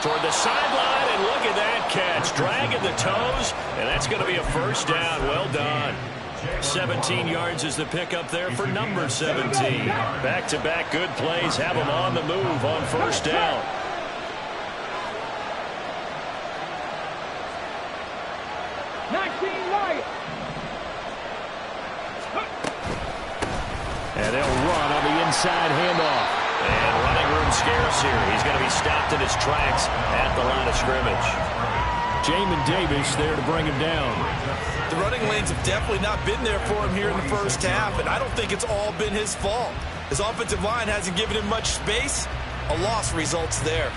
Toward the sideline, and look at that catch. Dragging the toes, and that's going to be a first down. Well done. 17 yards is the pickup there for number 17. Back-to-back good plays have him on the move on first down. And they'll run on the inside handoff. And running room scarce here. He's going to be stopped in his tracks at the line of scrimmage. Jamin Davis there to bring him down. The running lanes have definitely not been there for him here in the first half, and I don't think it's all been his fault. His offensive line hasn't given him much space. A loss results there.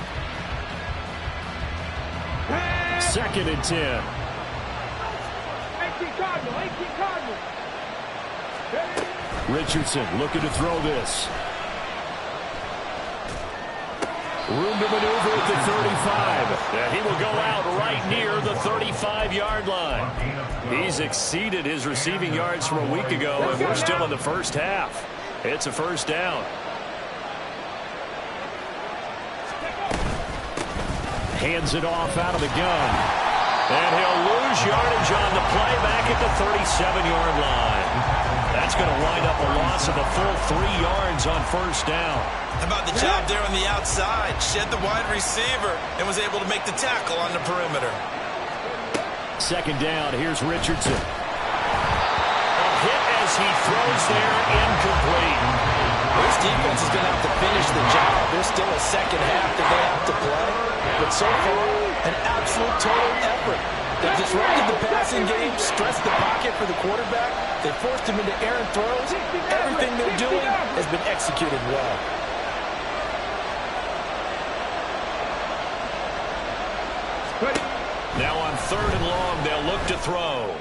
2nd and 10. 18 Cardinals. Richardson looking to throw this. Room to maneuver at the 35. And he will go out right near the 35-yard line. He's exceeded his receiving yards from a week ago, and we're still in the first half. It's a first down. Hands it off out of the gun. And he'll lose yardage on the play back at the 37-yard line. That's going to wind up a loss of a full 3 yards on first down. How about the job there on the outside? Shed the wide receiver and was able to make the tackle on the perimeter. 2nd down. Here's Richardson. A hit as he throws there, incomplete. This defense is going to have to finish the job. There's still a second half that they have to play. But so far, an absolute total effort. They've disrupted the passing game, stressed the pocket for the quarterback. They forced him into errant throws. Everything they're doing has been executed well. Now on 3rd and long, they'll look to throw.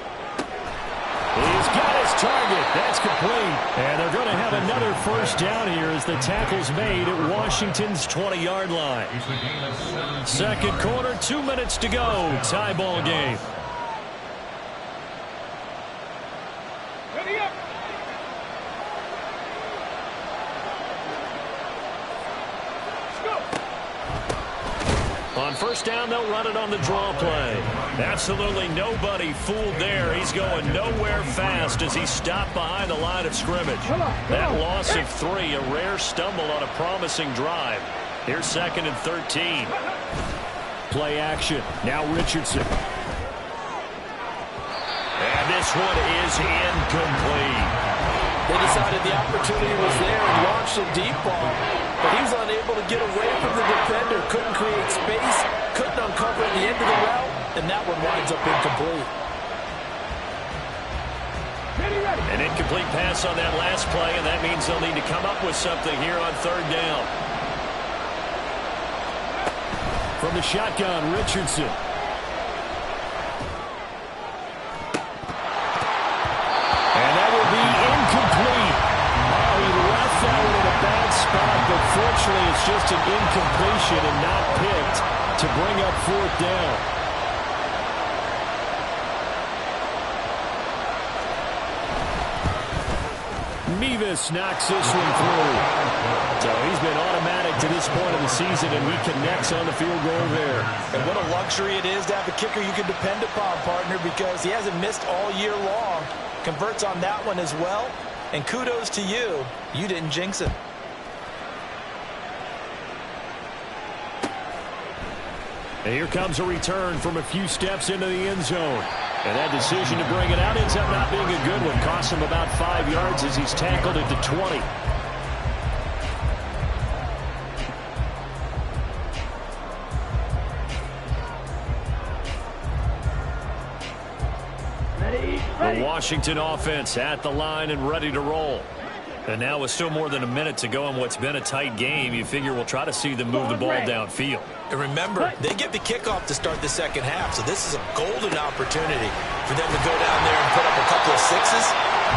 He's got his target. That's complete. And they're going to have another first down here as the tackle's made at Washington's 20-yard line. 2nd quarter, 2 minutes to go. Tie ball game. Ready up. On first down, they'll run it on the draw play. Absolutely nobody fooled there. He's going nowhere fast as he stopped behind the line of scrimmage. That loss of 3, a rare stumble on a promising drive. Here's 2nd and 13. Play action. Now Richardson. And this one is incomplete. They decided the opportunity was there and launched a deep ball, but he was unable to get away from the defender, couldn't create space, couldn't uncover the end of the route, and that one winds up incomplete. An incomplete pass on that last play, and that means they'll need to come up with something here on 3rd down. From the shotgun, Richardson. And that will be incomplete. Oh, he left that one in a bad spot, but fortunately it's just an incompletion and not picked to bring up 4th down. Mevis knocks this one through. So he's been automatic to this point of the season, and he connects on the field goal there. And what a luxury it is to have a kicker you can depend upon, partner, because he hasn't missed all year long. Converts on that one as well. And kudos to you. You didn't jinx it. And here comes a return from a few steps into the end zone. And that decision to bring it out ends up not being a good one. Costs him about 5 yards as he's tackled at the 20. The Washington offense at the line and ready to roll. And now with still more than a minute to go in what's been a tight game, you figure we'll try to see them move the ball downfield. And remember, they get the kickoff to start the second half, so this is a golden opportunity for them to go down there and put up a couple of sixes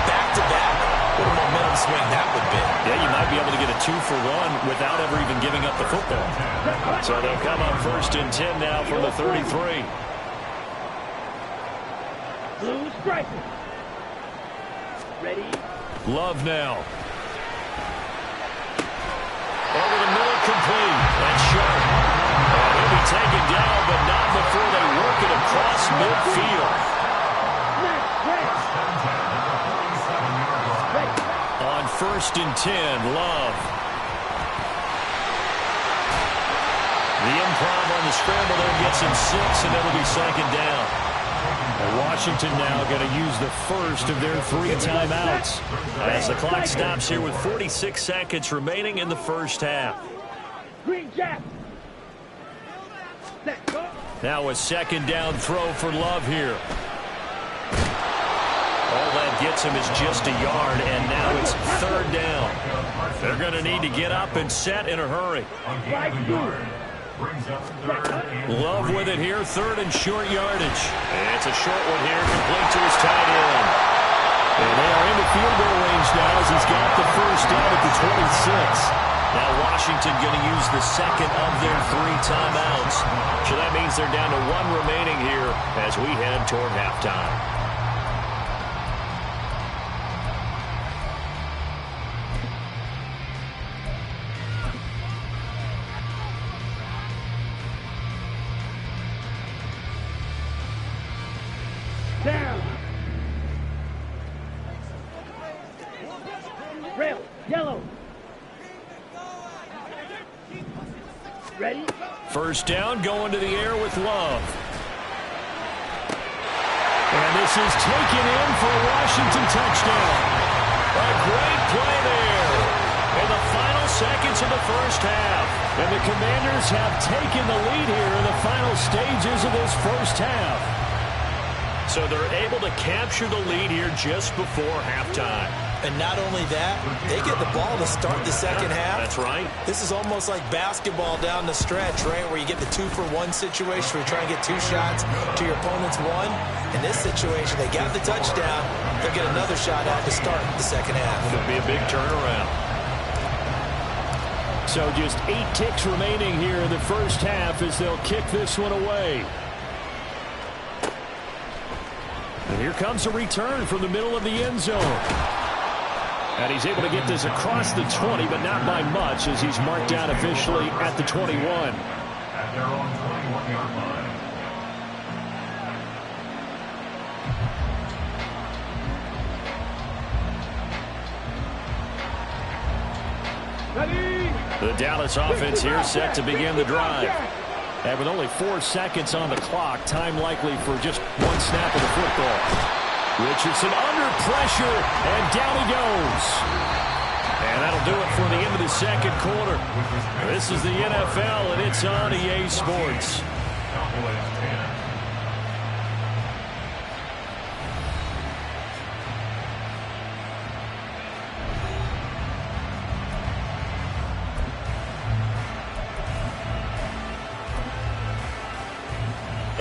back-to-back. What a momentum swing that would be. Yeah, you might be able to get a 2-for-1 without ever even giving up the football. So they'll come up 1st and 10 now from the 33. Blue striker. Ready. Love now. Over the middle, complete. That's sharp. And he'll be taken down, but not before they work it across midfield. On 1st and 10, Love. The improv on the scramble there gets him 6, and it'll be 2nd down. Washington now going to use the first of their 3 timeouts as the clock stops here with 46 seconds remaining in the first half. Green Jack. Now a 2nd down throw for Love here. All that gets him is just a yard, and now it's 3rd down. They're going to need to get up and set in a hurry. Love with it here, 3rd and short yardage. And it's a short one here, complete to his tight end. And they are in the field goal range now as he's got the first down at the 26. Now Washington going to use the 2nd of their 3 timeouts. So that means they're down to 1 remaining here as we head toward halftime. Down. Red, yellow. Ready? First down, going to the air with Love. And this is taken in for a Washington touchdown. A great play there in the final seconds of the first half. And the Commanders have taken the lead here in the final stages of this first half. So they're able to capture the lead here just before halftime. And not only that, they get the ball to start the second half. That's right. This is almost like basketball down the stretch, right, where you get the 2-for-1 situation where you try and get 2 shots to your opponent's 1. In this situation, they got the touchdown. They'll get another shot out to start the second half. It'll be a big turnaround. So just 8 ticks remaining here in the first half as they'll kick this one away. And here comes a return from the middle of the end zone. And he's able to get this across the 20, but not by much as he's marked down officially at the 21. At their own 21-yard line. Ready? The Dallas offense here set to begin the drive. And with only 4 seconds on the clock, time likely for just 1 snap of the football. Richardson under pressure, and down he goes. And that'll do it for the end of the second quarter. This is the NFL, and it's on EA Sports.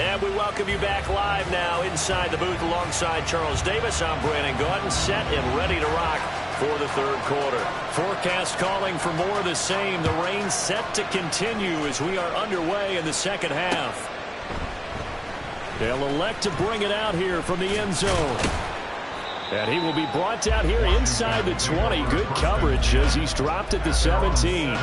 And we welcome you back live now inside the booth alongside Charles Davis. I'm Brandon Gaudin, set and ready to rock for the third quarter. Forecast calling for more of the same. The rain set to continue as we are underway in the second half. They'll elect to bring it out here from the end zone. And he will be brought down here inside the 20. Good coverage as he's dropped at the 17.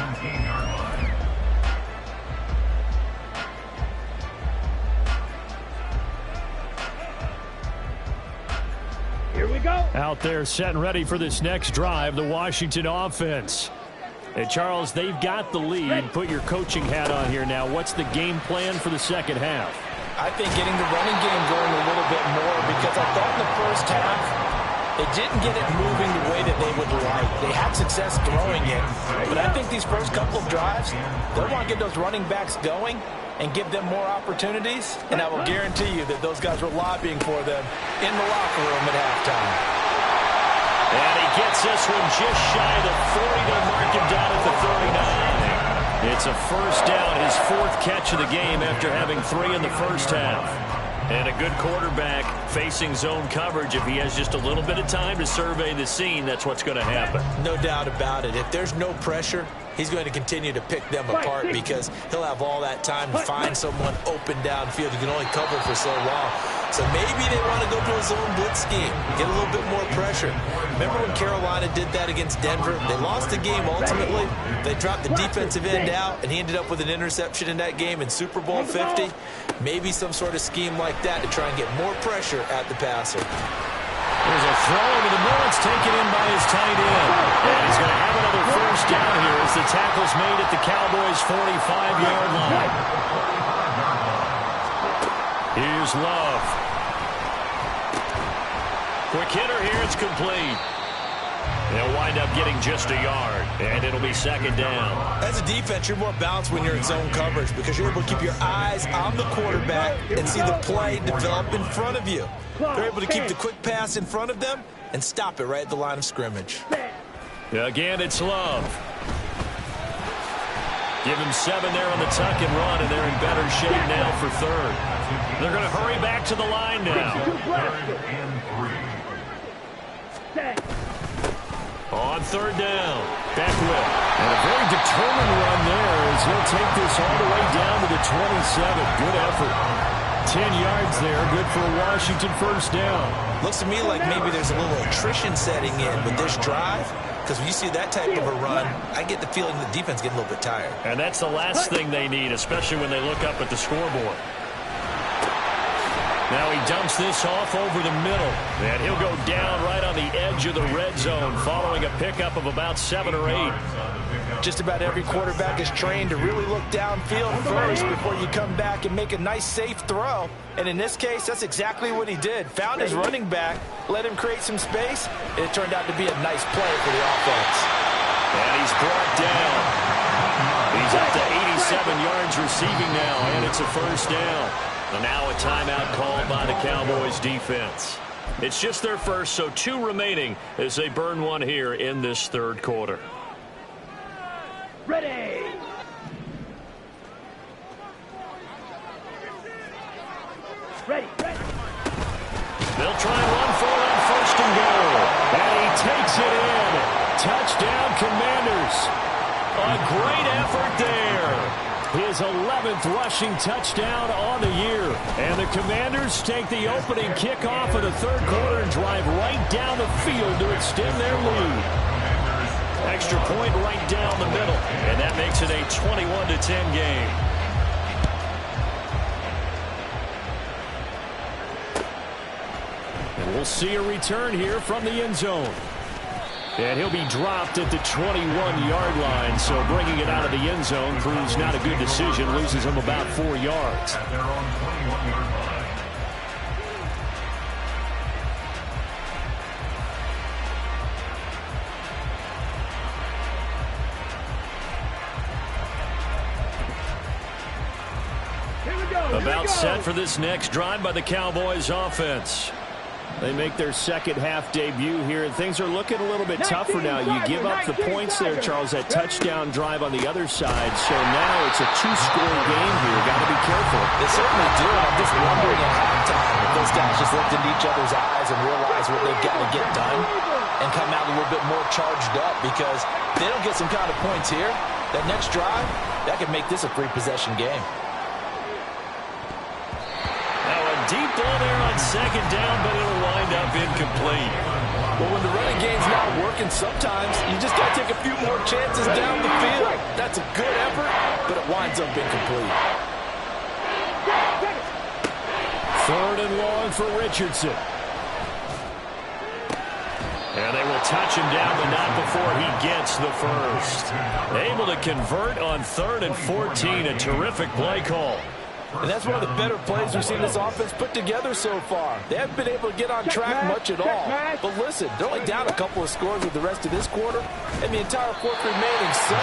Here we go. Out there set and ready for this next drive, the Washington offense. And Charles, they've got the lead. Put your coaching hat on here now. What's the game plan for the second half? I think getting the running game going a little bit more, because I thought in the first half they didn't get it moving the way that they would like. They had success throwing it. But I think these first couple of drives, they'll want to get those running backs going and give them more opportunities. And I will guarantee you that those guys were lobbying for them in the locker room at halftime. And he gets this one just shy of the 40 to mark him down at the 39. It's a first down, his 4th catch of the game after having 3 in the first half. And a good quarterback facing zone coverage. If he has just a little bit of time to survey the scene, that's what's going to happen. No doubt about it. If there's no pressure, he's going to continue to pick them apart because he'll have all that time to find someone open downfield who can only cover for so long. So maybe they want to go to a zone blitz scheme, get a little bit more pressure. Remember when Carolina did that against Denver? They lost the game ultimately. They dropped the defensive end out, and he ended up with an interception in that game in Super Bowl 50. Maybe some sort of scheme like that to try and get more pressure at the passer. There's a throw over the middle. It's taken in by his tight end. And he's going to have another first down here as the tackle's made at the Cowboys' 45-yard line. Here's Love. Quick hitter here. It's complete. They'll wind up getting just a yard, and it'll be second down. As a defense, you're more balanced when you're in zone coverage because you're able to keep your eyes on the quarterback and see the play develop in front of you. They're able to keep the quick pass in front of them and stop it right at the line of scrimmage. Again, it's Love. Give him 7 there on the tuck and run, and they're in better shape now for third. They're going to hurry back to the line now. On third down, Beckwith. And a very determined run there as he'll take this all the way down to the 27. Good effort. 10 yards there, good for a Washington first down. Looks to me like maybe there's a little attrition setting in with this drive, because when you see that type of a run, I get the feeling the defense getting a little bit tired. And that's the last thing they need, especially when they look up at the scoreboard. Now he dumps this off over the middle, and he'll go down right on the edge of the red zone following a pickup of about 7 or 8. Just about every quarterback is trained to really look downfield first before you come back and make a nice, safe throw. And in this case, that's exactly what he did. Found his running back, let him create some space, and it turned out to be a nice play for the offense. And he's brought down. He's up to 87 yards receiving now, and it's a first down. And now a timeout called by the Cowboys defense. It's just their first, so 2 remaining as they burn one here in this third quarter. Ready. Ready. They'll try and run for it on first and goal. And he takes it in. Touchdown, Commanders. A great effort there. His 11th rushing touchdown on the year. And the Commanders take the opening kickoff of the third quarter and drive right down the field to extend their lead. Extra point right down the middle. And that makes it a 21-10 game. And we'll see a return here from the end zone. And he'll be dropped at the 21-yard line, so bringing it out of the end zone proves not a good decision, loses him about 4 yards. At their own 21-yard line. About set for this next drive by the Cowboys offense. They make their second half debut here, and things are looking a little bit tougher now. You give up the points there, Charles, that touchdown drive on the other side. So now it's a 2-score game here. Got to be careful. They certainly do. I'm just wondering at halftime if those guys just looked into each other's eyes and realized what they've got to get done and come out a little bit more charged up, because if they don't get some kind of points here, that next drive, that could make this a 3-possession game. Deep ball there on second down, but it'll wind up incomplete. Well, when the running game's not working, sometimes you just got to take a few more chances down the field. That's a good effort, but it winds up incomplete. Third and long for Richardson. And they will touch him down, but not before he gets the first. Able to convert on 3rd and 14. A terrific play call. And that's one of the better plays we've seen this offense put together so far. They haven't been able to get on track much at all. But listen, they're only down a couple of scores with the rest of this quarter and the entire fourth remaining. So,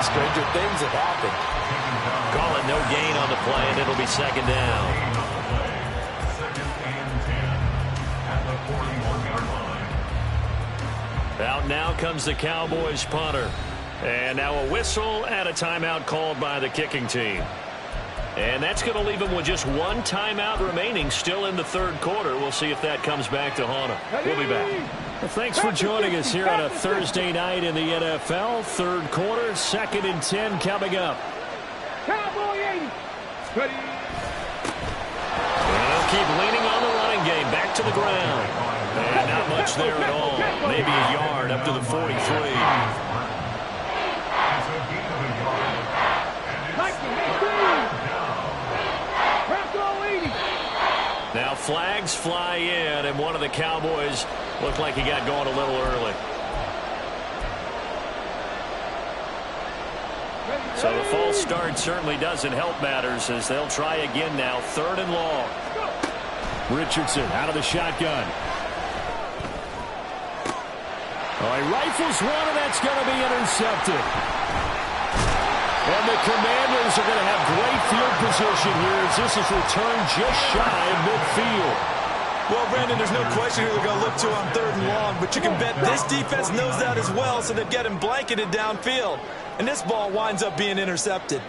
stranger things have happened. Call it no gain on the play, and it'll be second down. Second and 10 at the 41-yard line. Out now comes the Cowboys punter. And now a whistle and a timeout called by the kicking team. And that's going to leave them with just 1 timeout remaining still in the third quarter. We'll see if that comes back to haunt them. We'll be back. Thanks for joining us here on a Thursday night in the NFL. Third quarter, 2nd and 10 coming up. Cowboy 80. Ready. And they'll keep leaning on the running game. Back to the ground. And not much there at all. Maybe a yard up to the 43. Now flags fly in, and one of the Cowboys looked like he got going a little early. So the false start certainly doesn't help matters as they'll try again now. 3rd and long. Richardson out of the shotgun. Oh, he rifles one, and that's going to be intercepted. And the Commanders are going to have great field position here as this is returned just shy of midfield. Well, Brandon, there's no question who they're going to look to on 3rd and long, but you can bet this defense knows that as well, so they're getting blanketed downfield. And this ball winds up being intercepted.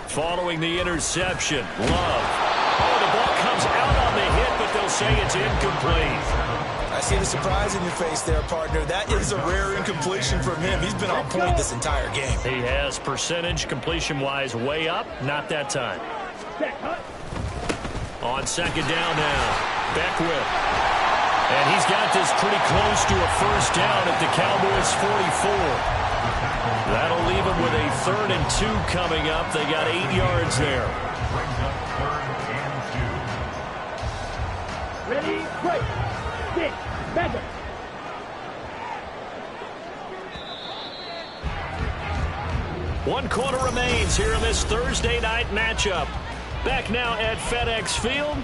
Following the interception, Love. Oh, the ball comes out on the hit, but they'll say it's incomplete. I see the surprise in your face there, partner. That is a rare incompletion from him. He's been on point this entire game. He has percentage completion-wise way up. Not that time. On 2nd down now. Beckwith. And he's got this pretty close to a first down at the Cowboys' 44. That'll leave him with a 3rd and 2 coming up. They got 8 yards there. Ready, break. Stick, better. One quarter remains here in this Thursday night matchup. Back now at FedEx Field.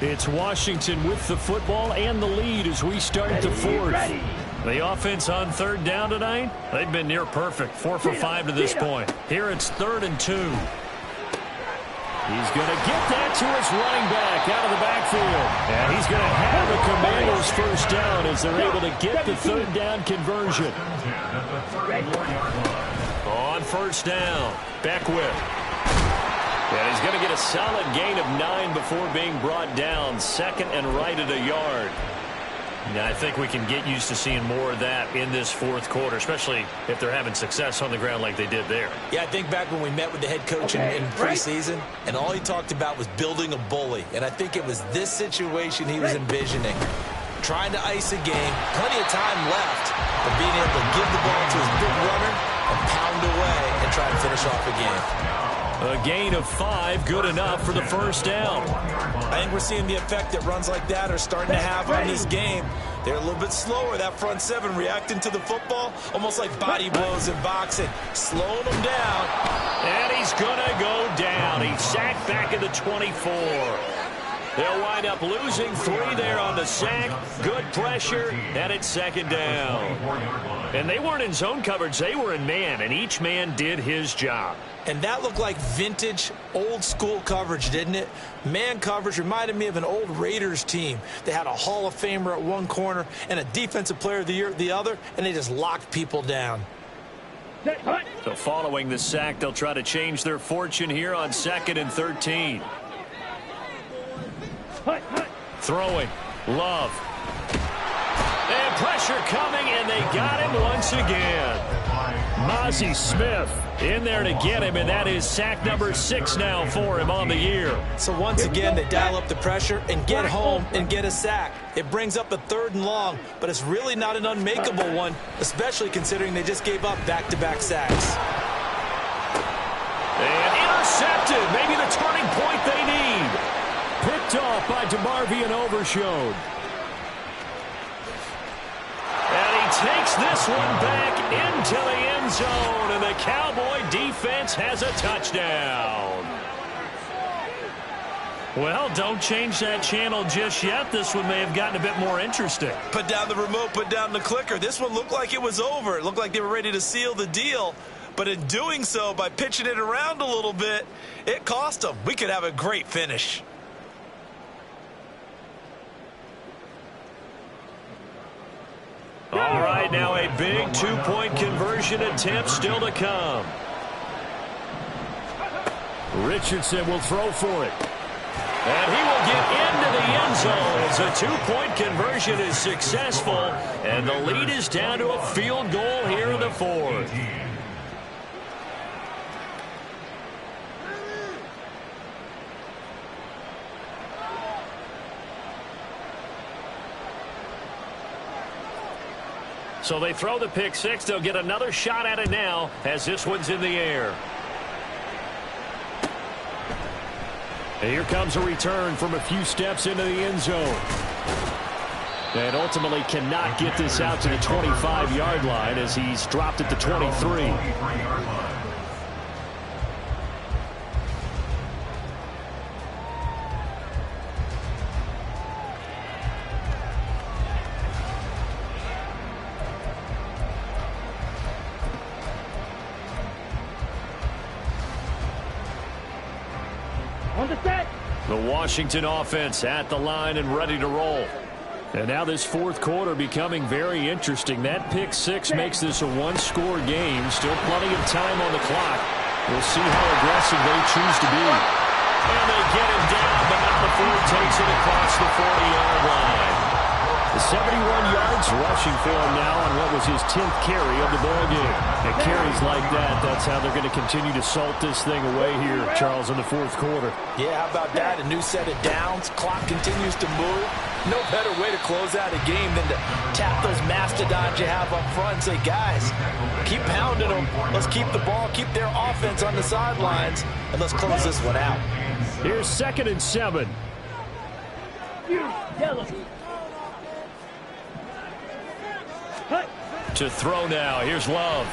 It's Washington with the football and the lead as we start the 4th. The offense on 3rd down tonight, they've been near perfect. 4 for 5 to this point. Here it's 3rd and 2. He's going to get that to his running back out of the backfield. And he's going to have the Commanders' first down as they're able to get the 3rd down conversion. On 1st down, Beckwith. And he's going to get a solid gain of 9 before being brought down. 2nd and right at a yard. Now, I think we can get used to seeing more of that in this 4th quarter, especially if they're having success on the ground like they did there. Yeah, I think back when we met with the head coach in preseason, and all he talked about was building a bully. And I think it was this situation he was envisioning. Trying to ice a game, plenty of time left, but being able to give the ball to his big runner and pound away and try to finish off a game. A gain of 5, good enough for the first down. I think we're seeing the effect that runs like that are starting to have on this game. They're a little bit slower, that front 7 reacting to the football, almost like body blows in boxing, slowing them down. And he's going to go down. He's sacked back at the 24. They'll wind up losing 3 there on the sack. Good pressure, and it's 2nd down. And they weren't in zone coverage. They were in man, and each man did his job. And that looked like vintage, old-school coverage, didn't it? Man coverage reminded me of an old Raiders team. They had a Hall of Famer at one corner and a Defensive Player of the Year at the other, and they just locked people down. So following the sack, they'll try to change their fortune here on 2nd and 13. Throwing. Love. And pressure coming, and they got him once again. Mozzie Smith in there to get him, and that is sack number 6 now for him on the year. So once again, they dial up the pressure and get home and get a sack. It brings up a 3rd and long, but it's really not an unmakeable one, especially considering they just gave up back-to-back sacks. And intercepted. Maybe the turning point they need. Picked off by DeMarvion Overshowed. And he takes this one back into the end zone, and the Cowboy defense has a touchdown. Well, don't change that channel just yet. This one may have gotten a bit more interesting. Put down the remote, put down the clicker. This one looked like it was over. It looked like they were ready to seal the deal. But in doing so, by pitching it around a little bit, it cost them. We could have a great finish. All right, now a big 2-point conversion attempt still to come. Richardson will throw for it. And he will get into the end zone as a two-point conversion is successful, and the lead is down to a field goal here in the fourth. So they throw the pick six. They'll get another shot at it now as this one's in the air. And here comes a return from a few steps into the end zone. And ultimately cannot get this out to the 25-yard line as he's dropped at the 23. The Washington offense at the line and ready to roll. And now this fourth quarter becoming very interesting. That pick six makes this a one-score game. Still plenty of time on the clock. We'll see how aggressive they choose to be. And they get him down, but not before he takes it across the 40-yard line. The 71 yards rushing for him now on what was his 10th carry of the ball game. And carries like that, that's how they're going to continue to salt this thing away here, Charles, in the fourth quarter. Yeah, how about that? A new set of downs. Clock continues to move. No better way to close out a game than to tap those mastodons you have up front and say, guys, keep pounding them. Let's keep the ball, keep their offense on the sidelines, and let's close this one out. Here's 2nd and 7. To throw now. Here's Love.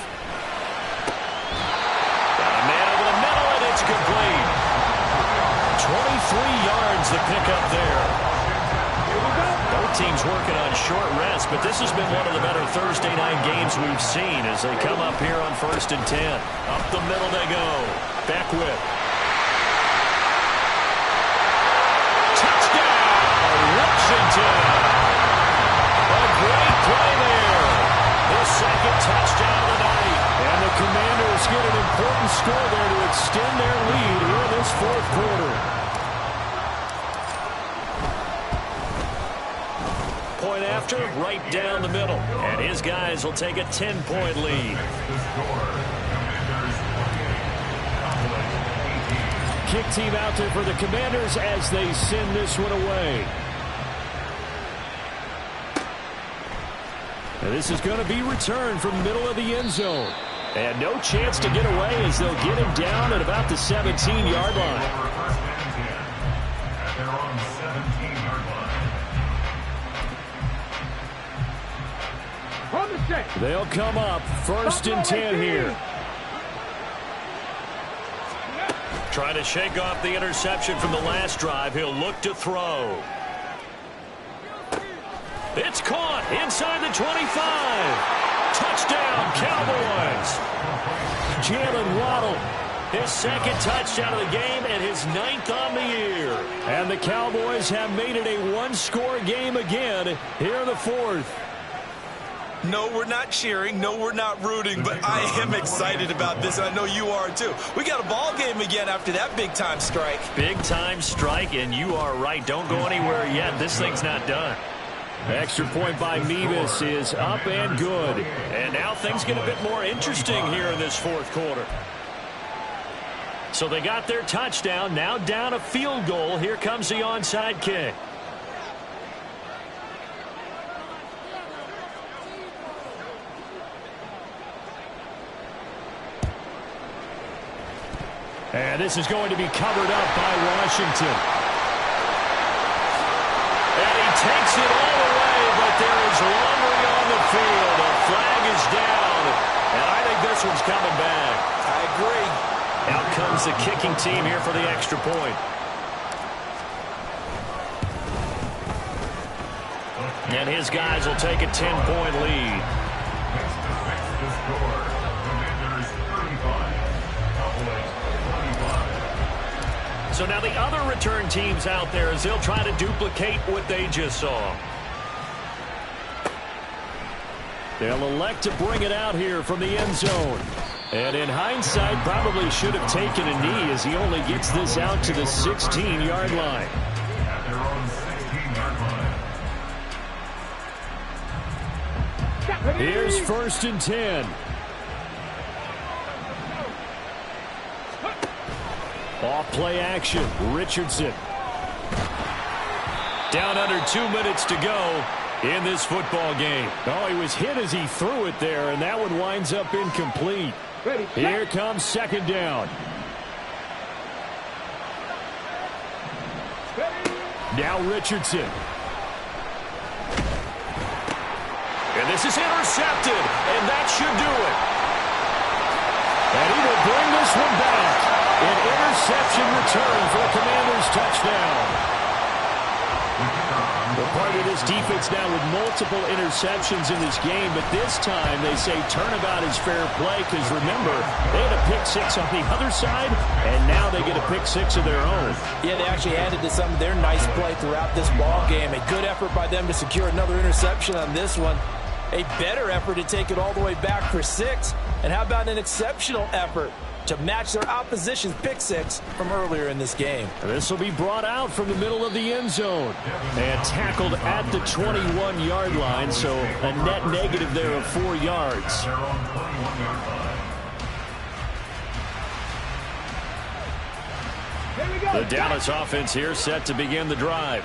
Got a man over the middle, and it's complete. 23 yards the pickup there. Both teams working on short rest, but this has been one of the better Thursday night games we've seen as they come up here on 1st and 10. Up the middle they go. Back whip. Touchdown, Washington. A great play there. His 2nd touchdown of the night. And the Commanders get an important score there to extend their lead here in this fourth quarter. Point after, right down the middle. And his guys will take a 10-point lead. Kick team out there for the Commanders as they send this one away. And this is going to be returned from the middle of the end zone. And no chance to get away as they'll get him down at about the 17-yard line. They're on the 17-yard line. They'll come up 1st and 10 here. Trying to shake off the interception from the last drive. He'll look to throw. It's caught inside the 25. Touchdown, Cowboys. Jalen Waddle, his 2nd touchdown of the game and his 9th on the year. And the Cowboys have made it a one-score game again here in the fourth. No, we're not cheering. No, we're not rooting, but I am excited about this. I know you are too. We got a ball game again after that big-time strike. Big-time strike, and you are right. Don't go anywhere yet. This thing's not done. Extra point by Mevis is up and good. And now things get a bit more interesting here in this fourth quarter. So they got their touchdown, now down a field goal. Here comes the onside kick. And this is going to be covered up by Washington. And he takes it all away, but there is laundry on the field. A flag is down, and I think this one's coming back. I agree. Out comes the kicking team here for the extra point. And his guys will take a 10-point lead. The score, Commanders 35, Cowboys 25. So now the other return teams out there as they'll try to duplicate what they just saw. They'll elect to bring it out here from the end zone. And in hindsight, probably should have taken a knee as he only gets this out to the 16-yard line. At their own 16-yard line. Here's 1st and 10. Off play action. Richardson. Down under 2 minutes to go in this football game. Oh, he was hit as he threw it there, and that one winds up incomplete. Here comes 2nd down. Now Richardson. And this is intercepted, and that should do it. And he will bring this one back. An interception return for a Commanders touchdown. Well, part of this defense now with multiple interceptions in this game, but this time they say turnabout is fair play because, remember, they had a pick 6 on the other side, and now they get a pick 6 of their own. Yeah, they actually added to some of their nice play throughout this ball game. A good effort by them to secure another interception on this one. A better effort to take it all the way back for 6. And how about an exceptional effort to match their opposition's pick 6 from earlier in this game. This will be brought out from the middle of the end zone and tackled at the 21-yard line, so a net negative there of 4 yards. The Dallas offense here set to begin the drive.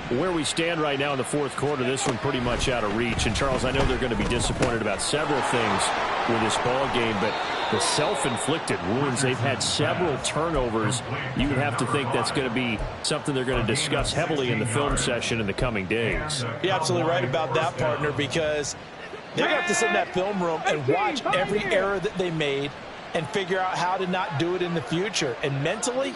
Where we stand right now in the 4th quarter, this one pretty much out of reach. And, Charles, I know they're going to be disappointed about several things with this ball game, but the self-inflicted wounds, they've had several turnovers. You would have to think that's going to be something they're going to discuss heavily in the film session in the coming days. You're absolutely right about that, partner, because they're going to have to sit in that film room and watch every error that they made and figure out how to not do it in the future. And mentally,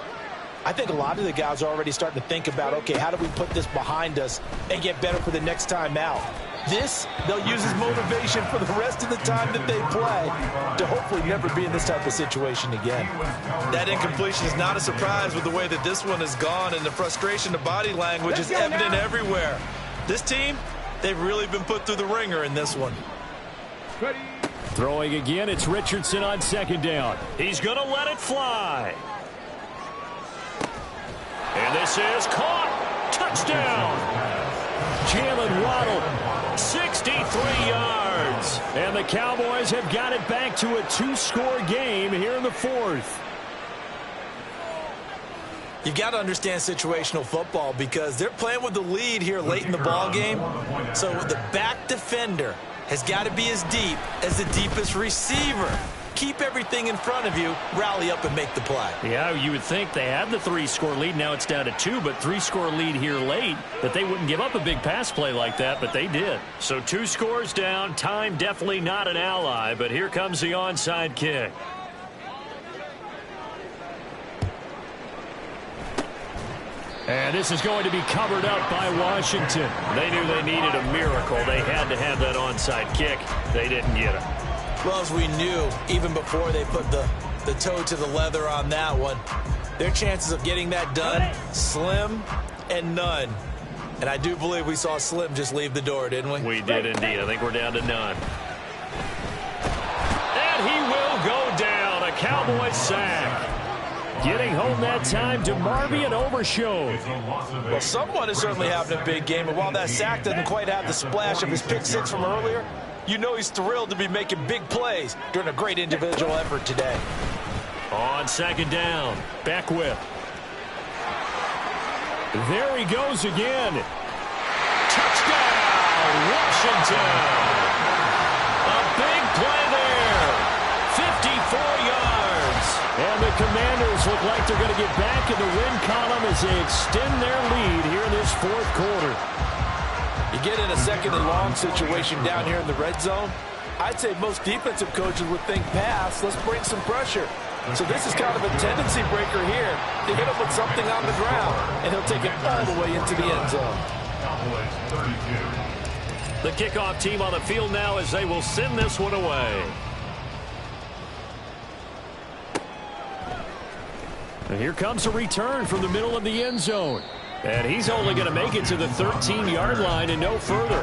I think a lot of the guys are already starting to think about, okay, how do we put this behind us and get better for the next time out? This, they'll use as motivation for the rest of the time that they play to hopefully never be in this type of situation again. That incompletion is not a surprise with the way that this one has gone, and the frustration, the body language is evident everywhere. This team, they've really been put through the ringer in this one. Throwing again, it's Richardson on 2nd down. He's going to let it fly. And this is caught. Touchdown. Jalen Waddle, 63 yards. And the Cowboys have got it back to a 2-score game here in the 4th. You've got to understand situational football because they're playing with the lead here late in the ball game. So the back defender has got to be as deep as the deepest receiver. Keep everything in front of you, rally up and make the play. Yeah, you would think they had the 3-score lead. Now it's down to 2, but 3-score lead here late, that they wouldn't give up a big pass play like that, but they did. So 2 scores down. Time definitely not an ally, but here comes the onside kick. And this is going to be covered up by Washington. They knew they needed a miracle. They had to have that onside kick. They didn't get it. Well, as we knew, even before they put the toe to the leather on that one, their chances of getting that done, slim and none. And I do believe we saw Slim just leave the door, didn't we? We did indeed. I think we're down to none. And he will go down. A Cowboy sack. Getting home that time to Marby and Overshown. Well, someone is certainly having a big game, and while that sack doesn't quite have the splash of his pick 6 from earlier, you know he's thrilled to be making big plays during a great individual effort today. On 2nd down, Beckwith. There he goes again. Touchdown, Washington. A big play there. 54 yards. And the Commanders look like they're going to get back in the win column as they extend their lead here in this 4th quarter. You get in a 2nd and long situation down here in the red zone, I'd say most defensive coaches would think pass, let's bring some pressure. So this is kind of a tendency breaker here to hit him with something on the ground, and he'll take it all the way into the end zone. The kickoff team on the field now as they will send this one away. And here comes a return from the middle of the end zone. And he's only going to make it to the 13-yard line and no further.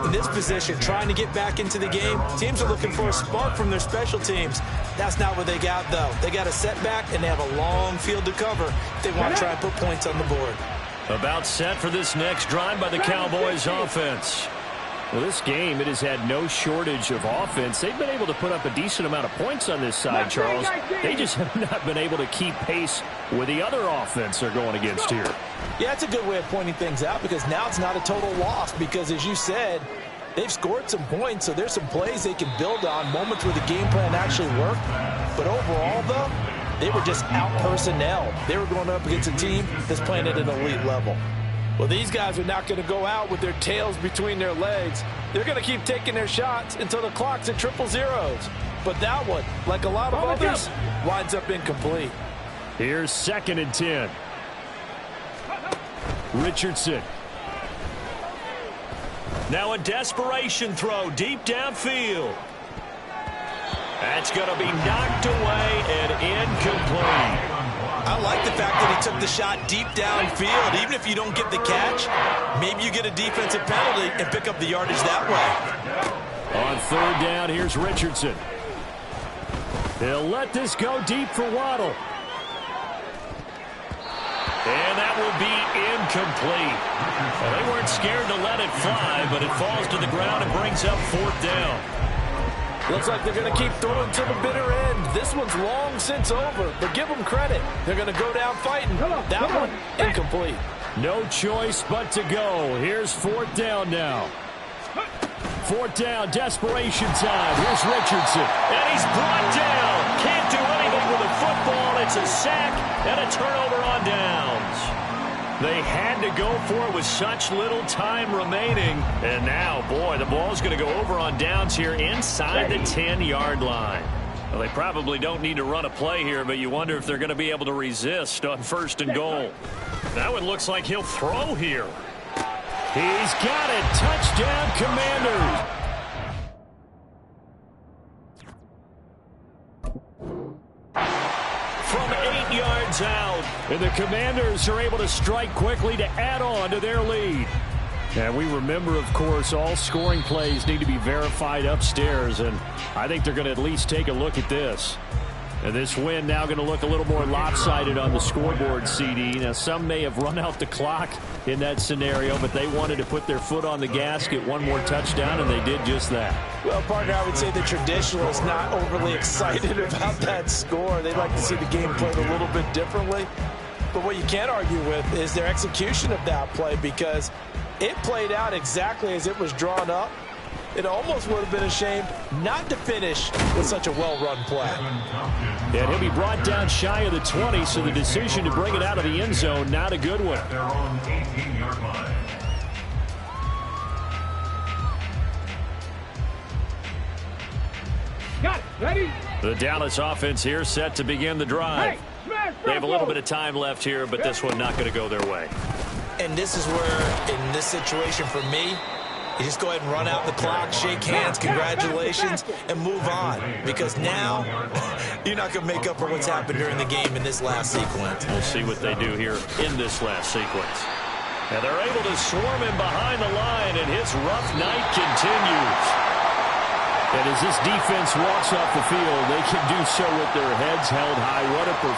In this position, trying to get back into the game, teams are looking for a spark from their special teams. That's not what they got, though. They got a setback, and they have a long field to cover if they want to try and put points on the board. About set for this next drive by the Cowboys offense. Well, this game, it has had no shortage of offense. They've been able to put up a decent amount of points on this side, Charles. They just have not been able to keep pace with the other offense they're going against here. Yeah, that's a good way of pointing things out because now it's not a total loss because, as you said, they've scored some points, so there's some plays they can build on, moments where the game plan actually worked. But overall, though, they were just out personnel. They were going up against a team that's playing at an elite level. Well, these guys are not going to go out with their tails between their legs. They're going to keep taking their shots until the clock's at 000. But that one, like a lot of others, winds up incomplete. Here's 2nd and 10. Richardson. Now a desperation throw deep downfield. That's going to be knocked away and incomplete. I like the fact that he took the shot deep downfield. Even if you don't get the catch, maybe you get a defensive penalty and pick up the yardage that way. On 3rd down, here's Richardson. He'll let this go deep for Waddle. And that will be incomplete. Well, they weren't scared to let it fly, but it falls to the ground and brings up 4th down. Looks like they're going to keep throwing to the bitter end. This one's long since over, but give them credit. They're going to go down fighting. That one, incomplete. No choice but to go. Here's 4th down now. 4th down, desperation time. Here's Richardson. And he's brought down. Can't do anything with the football. It's a sack and a turnover on downs. They had to go for it with such little time remaining. And now, boy, the ball's going to go over on downs here inside the 10-yard line. Well, they probably don't need to run a play here, but you wonder if they're going to be able to resist on 1st and goal. Now it looks like he'll throw here. He's got it. Touchdown, Commanders. From 8 yards out, and the Commanders are able to strike quickly to add on to their lead. And we remember, of course, all scoring plays need to be verified upstairs, and I think they're going to at least take a look at this. And this win now going to look a little more lopsided on the scoreboard, CD. Now, some may have run out the clock in that scenario, but they wanted to put their foot on the gas, get one more touchdown, and they did just that. Well, partner, I would say the traditional is not overly excited about that score. They'd like to see the game played a little bit differently. But what you can't argue with is their execution of that play because it played out exactly as it was drawn up. It almost would have been a shame not to finish with such a well-run play. And he'll be brought down shy of the 20, so the decision to bring it out of the end zone, not a good one. Their own 18-yard line. Got it. Ready? The Dallas offense here set to begin the drive. They have a little bit of time left here, but this one not going to go their way. And this is where, in this situation for me, you just go ahead and run out the clock, shake hands, congratulations, and move on. Because now, you're not going to make up for what's happened during the game in this last sequence. We'll see what they do here in this last sequence. And they're able to swarm him behind the line, and his rough night continues. And as this defense walks off the field, they can do so with their heads held high. What a performance.